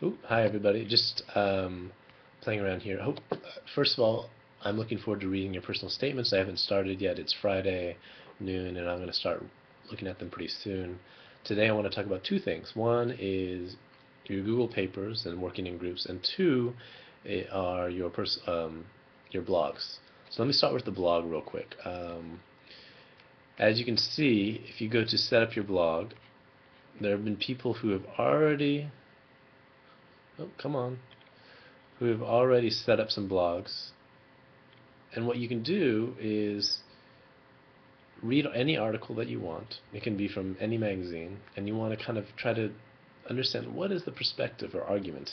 Ooh, hi everybody. Just playing around here. First of all, I'm looking forward to reading your personal statements. I haven't started yet. It's Friday noon, and I'm going to start looking at them pretty soon. Today, I want to talk about two things. One is your Google papers and working in groups, and two are your blogs. So let me start with the blog real quick. As you can see, if you go to set up your blog, there have been people who have already come on, who have already set up some blogs. And what you can do is read any article that you want. It can be from any magazine, and you want to kind of try to understand what is the perspective or argument.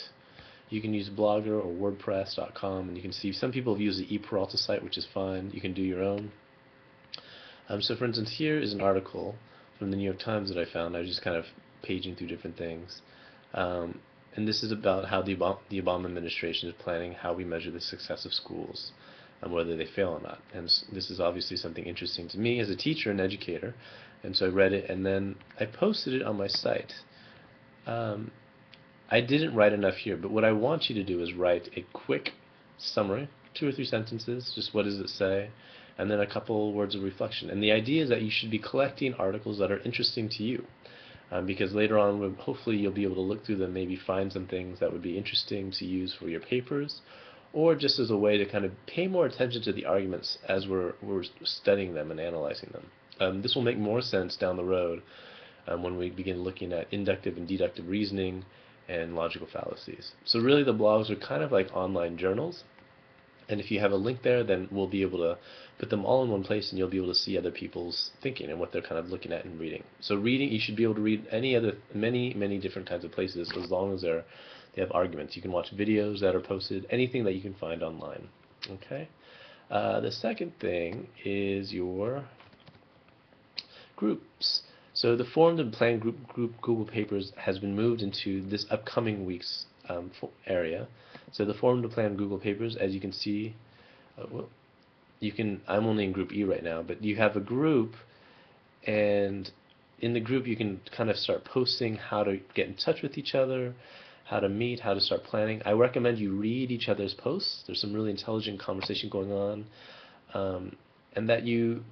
You can use Blogger or WordPress.com, and you can see some people have used the ePeralta site, which is fine. You can do your own. So for instance, here is an article from the New York Times that I found. I was just kind of paging through different things. And this is about how the Obama administration is planning how we measure the success of schools and whether they fail or not. And this is obviously something interesting to me as a teacher and educator. And so I read it, and then I posted it on my site. I didn't write enough here, but what I want you to do is write a quick summary, 2 or 3 sentences, just what does it say, and then a couple words of reflection. And the idea is that you should be collecting articles that are interesting to you. Because later on, hopefully you'll be able to look through them, maybe find some things that would be interesting to use for your papers, or just as a way to kind of pay more attention to the arguments as we're studying them and analyzing them. This will make more sense down the road when we begin looking at inductive and deductive reasoning and logical fallacies. So really the blogs are kind of like online journals. And if you have a link there, then we'll be able to put them all in one place, and you'll be able to see other people's thinking and what they're kind of looking at and reading. So reading, you should be able to read many different kinds of places as long as they have arguments. You can watch videos that are posted, anything that you can find online. Okay. The second thing is your groups. So the formed and planned group Google Papers has been moved into this upcoming week's area. So the formed and planned Google Papers, as you can see, I'm only in group E right now, but you have a group, and in the group you can kind of start posting how to get in touch with each other, how to meet, how to start planning. I recommend you read each other's posts. There's some really intelligent conversation going on. And that you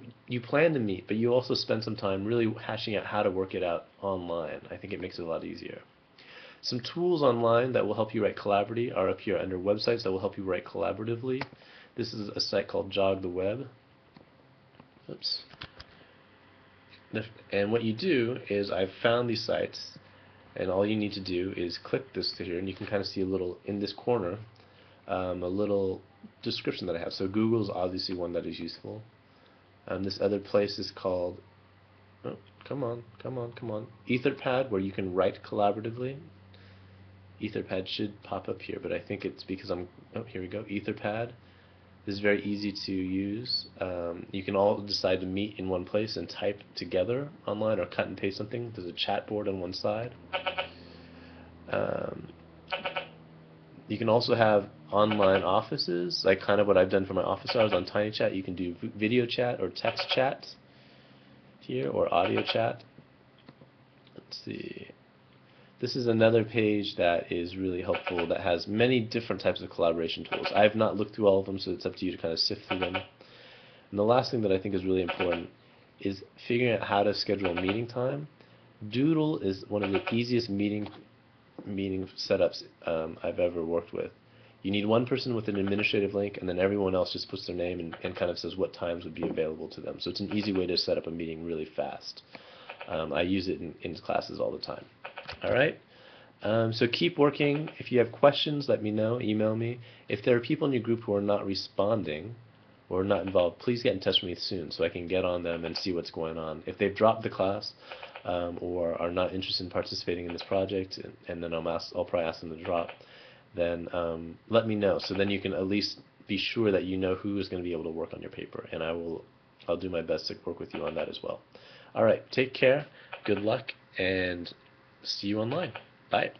plan to meet, but you also spend some time really hashing out how to work it out online. I think it makes it a lot easier. Some tools online that will help you write collaboratively are up here under websites that will help you write collaboratively. This is a site called Jog the Web. Oops. And what you do is I've found these sites, and all you need to do is click this here, and you can kind of see a little in this corner, a little description that I have. So Google is obviously one that is useful. This other place is called, oh, come on, Etherpad, where you can write collaboratively. Etherpad should pop up here, but I think it's because here we go, Etherpad. This is very easy to use. You can all decide to meet in one place and type together online or cut and paste something. There's a chat board on one side. You can also have online offices, like kind of what I've done for my office hours on TinyChat. You can do video chat or text chat here, or audio chat. Let's see. This is another page that is really helpful that has many different types of collaboration tools. I have not looked through all of them, so it's up to you to kind of sift through them. And the last thing that I think is really important is figuring out how to schedule a meeting time. Doodle is one of the easiest meeting setups I've ever worked with. You need one person with an administrative link, and then everyone else just puts their name and kind of says what times would be available to them. So it's an easy way to set up a meeting really fast. I use it in classes all the time. All right? So keep working. If you have questions, let me know. Email me. If there are people in your group who are not responding or not involved, please get in touch with me soon so I can get on them and see what's going on. If they've dropped the class or are not interested in participating in this project, and then I'll probably ask them to drop, then let me know. So then you can at least be sure that you know who is going to be able to work on your paper, and I'll do my best to work with you on that as well. All right, take care, good luck, and see you online. Bye.